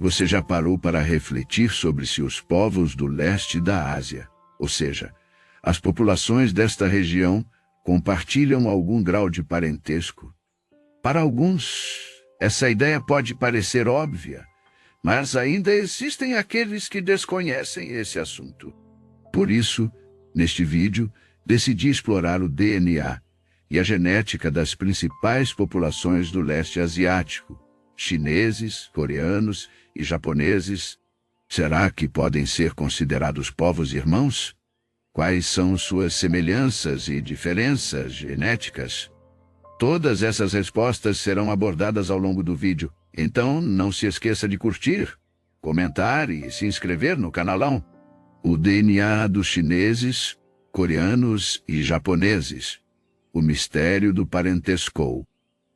Você já parou para refletir sobre se os povos do leste da Ásia, ou seja, as populações desta região, compartilham algum grau de parentesco? Para alguns, essa ideia pode parecer óbvia, mas ainda existem aqueles que desconhecem esse assunto. Por isso, neste vídeo, decidi explorar o DNA e a genética das principais populações do leste asiático, chineses, coreanos e japoneses. Será que podem ser considerados povos irmãos? Quais são suas semelhanças e diferenças genéticas? Todas essas respostas serão abordadas ao longo do vídeo, então não se esqueça de curtir, comentar e se inscrever no canalão. O DNA dos chineses, coreanos e japoneses. O mistério do parentesco.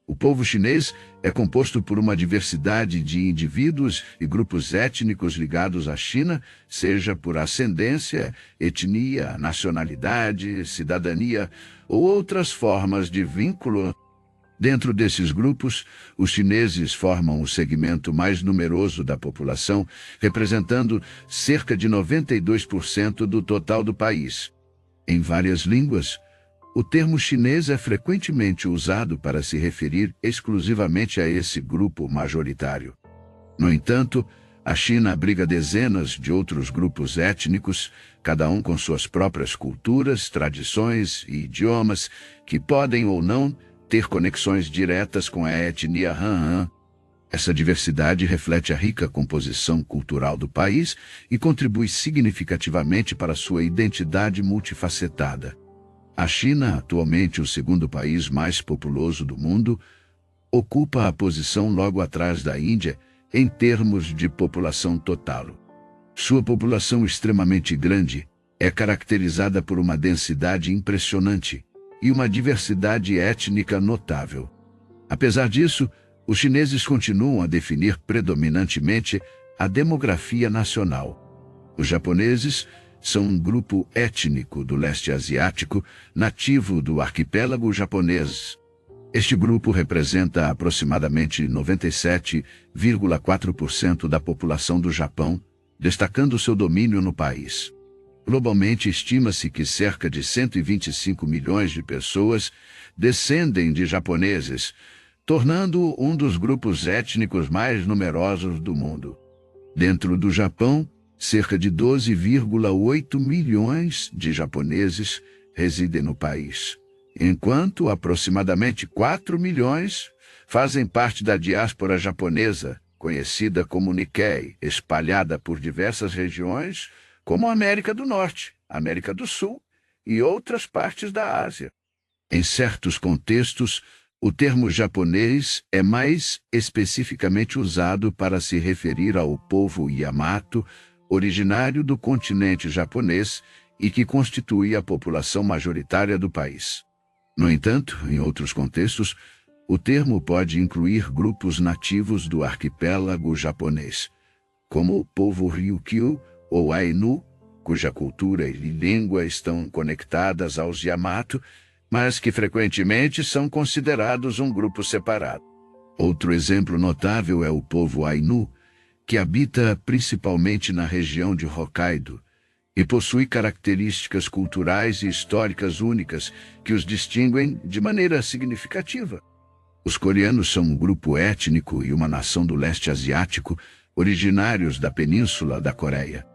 O povo chinês é composto por uma diversidade de indivíduos e grupos étnicos ligados à China, seja por ascendência, etnia, nacionalidade, cidadania ou outras formas de vínculo. Dentro desses grupos, os chineses formam o segmento mais numeroso da população, representando cerca de 92% do total do país. Em várias línguas, o termo chinês é frequentemente usado para se referir exclusivamente a esse grupo majoritário. No entanto, a China abriga dezenas de outros grupos étnicos, cada um com suas próprias culturas, tradições e idiomas, que podem ou não ter conexões diretas com a etnia Han. Essa diversidade reflete a rica composição cultural do país e contribui significativamente para sua identidade multifacetada. A China, atualmente o segundo país mais populoso do mundo, ocupa a posição logo atrás da Índia em termos de população total. Sua população extremamente grande é caracterizada por uma densidade impressionante e uma diversidade étnica notável. Apesar disso, os chineses continuam a definir predominantemente a demografia nacional. Os japoneses são um grupo étnico do leste asiático, nativo do arquipélago japonês. Este grupo representa aproximadamente 97,4% da população do Japão, destacando seu domínio no país. Globalmente, estima-se que cerca de 125 milhões de pessoas descendem de japoneses, tornando um dos grupos étnicos mais numerosos do mundo. Dentro do Japão, cerca de 12,8 milhões de japoneses residem no país, enquanto aproximadamente 4 milhões fazem parte da diáspora japonesa, conhecida como Nikkei, espalhada por diversas regiões, como a América do Norte, América do Sul e outras partes da Ásia. Em certos contextos, o termo japonês é mais especificamente usado para se referir ao povo Yamato, originário do continente japonês e que constitui a população majoritária do país. No entanto, em outros contextos, o termo pode incluir grupos nativos do arquipélago japonês, como o povo Ryukyu ou Ainu, cuja cultura e língua estão conectadas aos Yamato, mas que frequentemente são considerados um grupo separado. Outro exemplo notável é o povo Ainu, que habita principalmente na região de Hokkaido e possui características culturais e históricas únicas que os distinguem de maneira significativa. Os coreanos são um grupo étnico e uma nação do leste asiático, originários da Península da Coreia.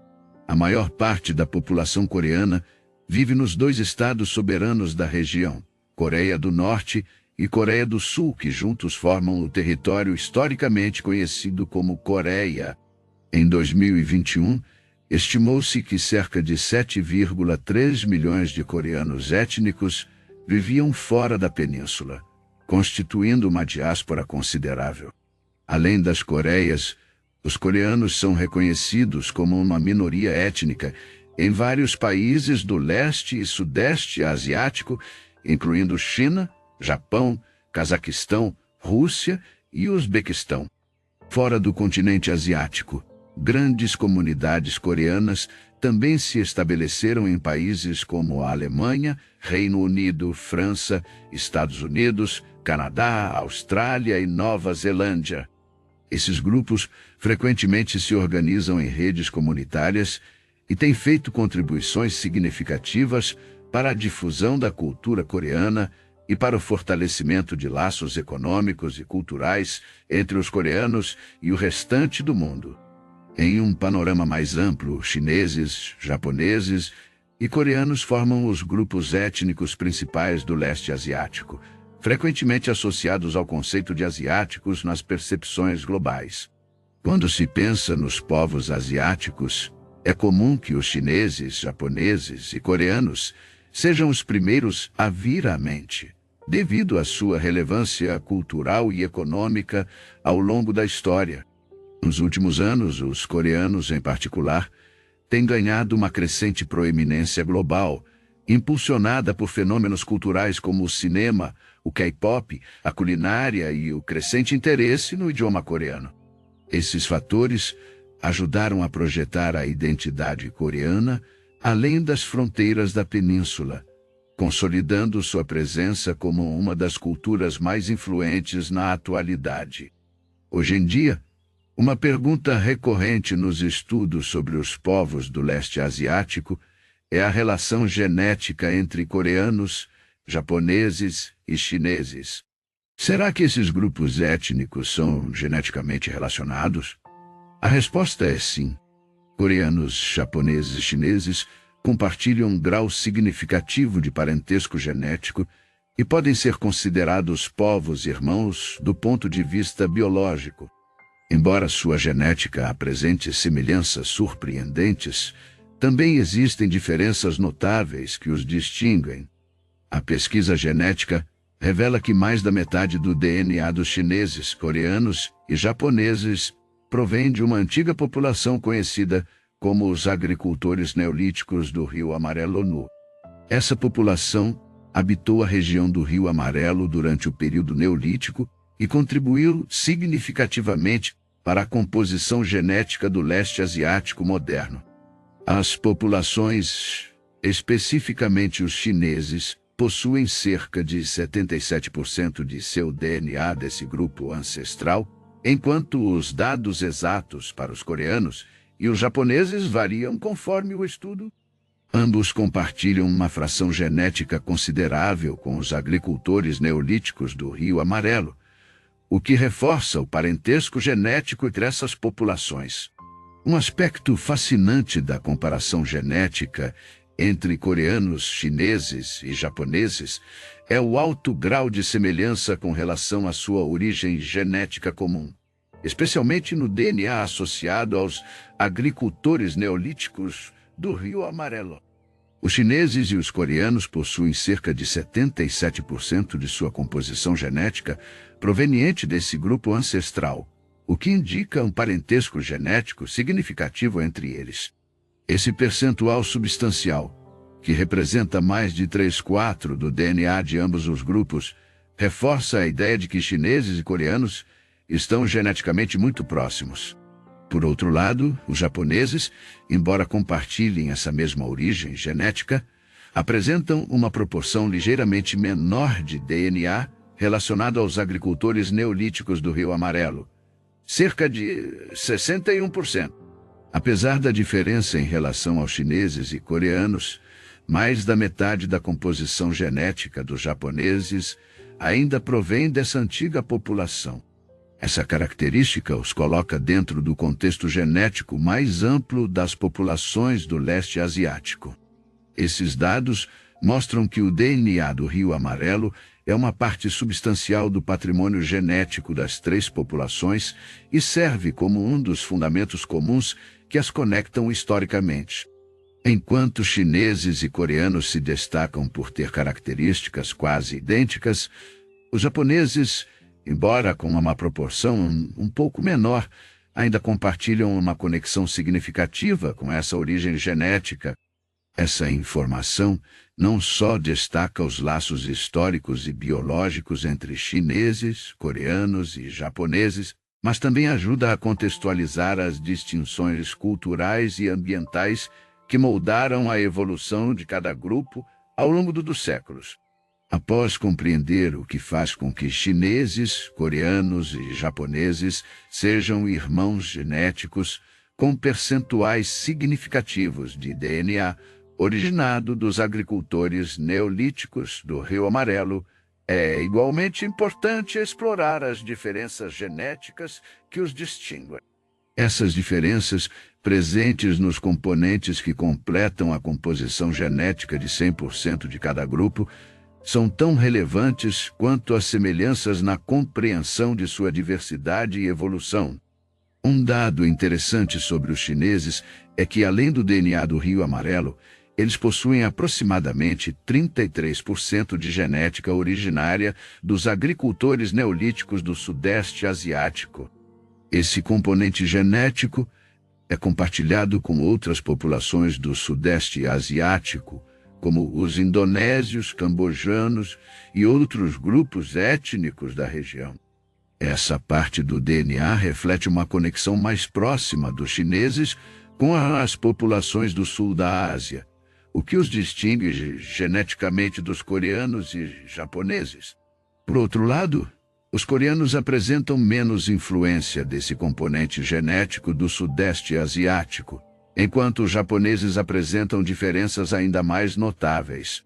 A maior parte da população coreana vive nos dois estados soberanos da região, Coreia do Norte e Coreia do Sul, que juntos formam o território historicamente conhecido como Coreia. Em 2021, estimou-se que cerca de 7,3 milhões de coreanos étnicos viviam fora da península, constituindo uma diáspora considerável. Além das Coreias, os coreanos são reconhecidos como uma minoria étnica em vários países do leste e sudeste asiático, incluindo China, Japão, Cazaquistão, Rússia e Uzbequistão. Fora do continente asiático, grandes comunidades coreanas também se estabeleceram em países como a Alemanha, Reino Unido, França, Estados Unidos, Canadá, Austrália e Nova Zelândia. Esses grupos frequentemente se organizam em redes comunitárias e têm feito contribuições significativas para a difusão da cultura coreana e para o fortalecimento de laços econômicos e culturais entre os coreanos e o restante do mundo. Em um panorama mais amplo, chineses, japoneses e coreanos formam os grupos étnicos principais do leste asiático, frequentemente associados ao conceito de asiáticos nas percepções globais. Quando se pensa nos povos asiáticos, é comum que os chineses, japoneses e coreanos sejam os primeiros a vir à mente, devido à sua relevância cultural e econômica ao longo da história. Nos últimos anos, os coreanos, em particular, têm ganhado uma crescente proeminência global, impulsionada por fenômenos culturais como o cinema, o K-pop, a culinária e o crescente interesse no idioma coreano. Esses fatores ajudaram a projetar a identidade coreana além das fronteiras da península, consolidando sua presença como uma das culturas mais influentes na atualidade. Hoje em dia, uma pergunta recorrente nos estudos sobre os povos do leste asiático é a relação genética entre coreanos, japoneses e chineses. Será que esses grupos étnicos são geneticamente relacionados? A resposta é sim. Coreanos, japoneses e chineses compartilham um grau significativo de parentesco genético e podem ser considerados povos irmãos do ponto de vista biológico. Embora sua genética apresente semelhanças surpreendentes, também existem diferenças notáveis que os distinguem. A pesquisa genética revela que mais da metade do DNA dos chineses, coreanos e japoneses provém de uma antiga população conhecida como os agricultores neolíticos do Rio Amarelo Nu. Essa população habitou a região do Rio Amarelo durante o período neolítico e contribuiu significativamente para a composição genética do leste asiático moderno. As populações, especificamente os chineses, possuem cerca de 77% de seu DNA desse grupo ancestral, enquanto os dados exatos para os coreanos e os japoneses variam conforme o estudo. Ambos compartilham uma fração genética considerável com os agricultores neolíticos do Rio Amarelo, o que reforça o parentesco genético entre essas populações. Um aspecto fascinante da comparação genética entre coreanos, chineses e japoneses é o alto grau de semelhança com relação à sua origem genética comum, especialmente no DNA associado aos agricultores neolíticos do Rio Amarelo. Os chineses e os coreanos possuem cerca de 77% de sua composição genética proveniente desse grupo ancestral, o que indica um parentesco genético significativo entre eles. Esse percentual substancial, que representa mais de 3/4 do DNA de ambos os grupos, reforça a ideia de que chineses e coreanos estão geneticamente muito próximos. Por outro lado, os japoneses, embora compartilhem essa mesma origem genética, apresentam uma proporção ligeiramente menor de DNA relacionado aos agricultores neolíticos do Rio Amarelo, cerca de 61%. Apesar da diferença em relação aos chineses e coreanos, mais da metade da composição genética dos japoneses ainda provém dessa antiga população. Essa característica os coloca dentro do contexto genético mais amplo das populações do leste asiático. Esses dados mostram que o DNA do Rio Amarelo é uma parte substancial do patrimônio genético das três populações e serve como um dos fundamentos comuns que as conectam historicamente. Enquanto chineses e coreanos se destacam por ter características quase idênticas, os japoneses, embora com uma proporção um pouco menor, ainda compartilham uma conexão significativa com essa origem genética. Essa informação não só destaca os laços históricos e biológicos entre chineses, coreanos e japoneses, mas também ajuda a contextualizar as distinções culturais e ambientais que moldaram a evolução de cada grupo ao longo dos séculos. Após compreender o que faz com que chineses, coreanos e japoneses sejam irmãos genéticos com percentuais significativos de DNA originado dos agricultores neolíticos do Rio Amarelo, é igualmente importante explorar as diferenças genéticas que os distinguem. Essas diferenças, presentes nos componentes que completam a composição genética de 100% de cada grupo, são tão relevantes quanto as semelhanças na compreensão de sua diversidade e evolução. Um dado interessante sobre os chineses é que, além do DNA do Rio Amarelo, eles possuem aproximadamente 33% de genética originária dos agricultores neolíticos do Sudeste Asiático. Esse componente genético é compartilhado com outras populações do Sudeste Asiático, como os indonésios, cambojanos e outros grupos étnicos da região. Essa parte do DNA reflete uma conexão mais próxima dos chineses com as populações do sul da Ásia, o que os distingue geneticamente dos coreanos e japoneses. Por outro lado, os coreanos apresentam menos influência desse componente genético do Sudeste Asiático, enquanto os japoneses apresentam diferenças ainda mais notáveis.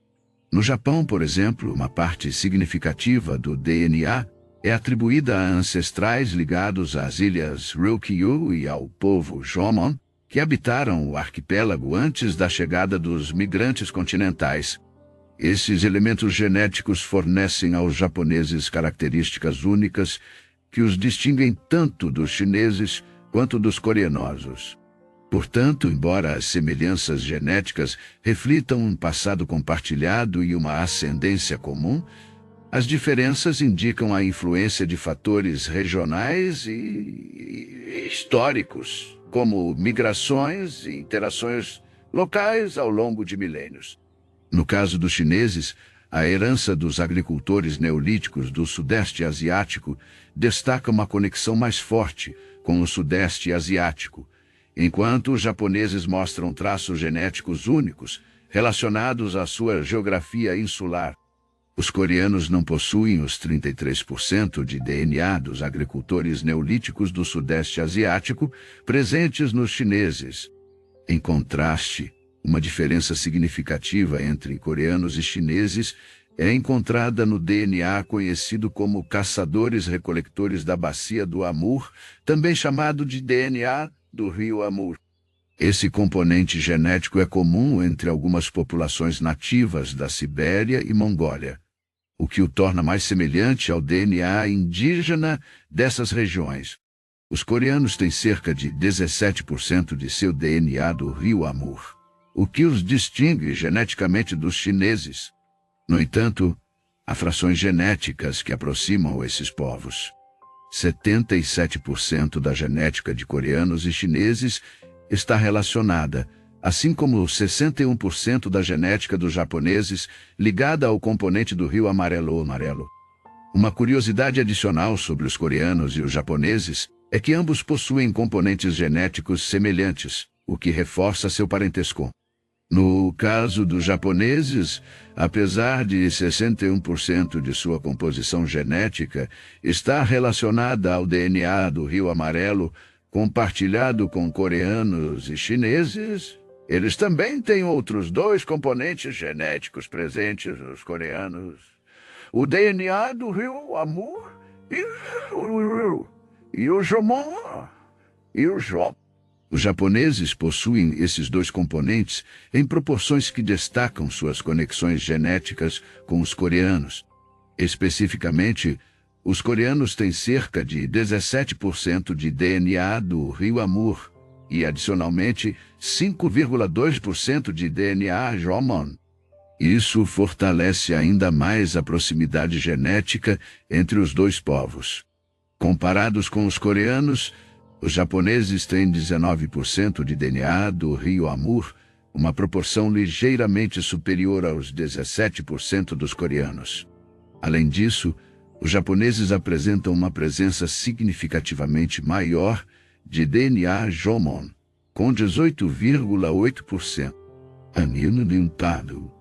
No Japão, por exemplo, uma parte significativa do DNA é atribuída a ancestrais ligados às ilhas Ryukyu e ao povo Jomon, que habitaram o arquipélago antes da chegada dos migrantes continentais. Esses elementos genéticos fornecem aos japoneses características únicas que os distinguem tanto dos chineses quanto dos coreanosos. Portanto, embora as semelhanças genéticas reflitam um passado compartilhado e uma ascendência comum, as diferenças indicam a influência de fatores regionais e históricos, como migrações e interações locais ao longo de milênios. No caso dos chineses, a herança dos agricultores neolíticos do Sudeste Asiático destaca uma conexão mais forte com o Sudeste Asiático, enquanto os japoneses mostram traços genéticos únicos relacionados à sua geografia insular. Os coreanos não possuem os 33% de DNA dos agricultores neolíticos do Sudeste Asiático presentes nos chineses. Em contraste, uma diferença significativa entre coreanos e chineses é encontrada no DNA conhecido como caçadores-recolectores da Bacia do Amur, também chamado de DNA do Rio Amur. Esse componente genético é comum entre algumas populações nativas da Sibéria e Mongólia, o que o torna mais semelhante ao DNA indígena dessas regiões. Os coreanos têm cerca de 17% de seu DNA do Rio Amur, o que os distingue geneticamente dos chineses. No entanto, há frações genéticas que aproximam esses povos. 77% da genética de coreanos e chineses está relacionada, assim como 61% da genética dos japoneses ligada ao componente do Rio Amarelo. Uma curiosidade adicional sobre os coreanos e os japoneses é que ambos possuem componentes genéticos semelhantes, o que reforça seu parentesco. No caso dos japoneses, apesar de 61% de sua composição genética estar relacionada ao DNA do Rio Amarelo, compartilhado com coreanos e chineses, eles também têm outros dois componentes genéticos presentes nos coreanos: o DNA do Rio Amur e o Jomon e o Jom. Os japoneses possuem esses dois componentes em proporções que destacam suas conexões genéticas com os coreanos. Especificamente, os coreanos têm cerca de 17% de DNA do Rio Amur e, adicionalmente, 5,2% de DNA Jomon. Isso fortalece ainda mais a proximidade genética entre os dois povos. Comparados com os coreanos, os japoneses têm 19% de DNA do Rio Amur, uma proporção ligeiramente superior aos 17% dos coreanos. Além disso, os japoneses apresentam uma presença significativamente maior de DNA Jomon, com 18,8%. Anino limitado.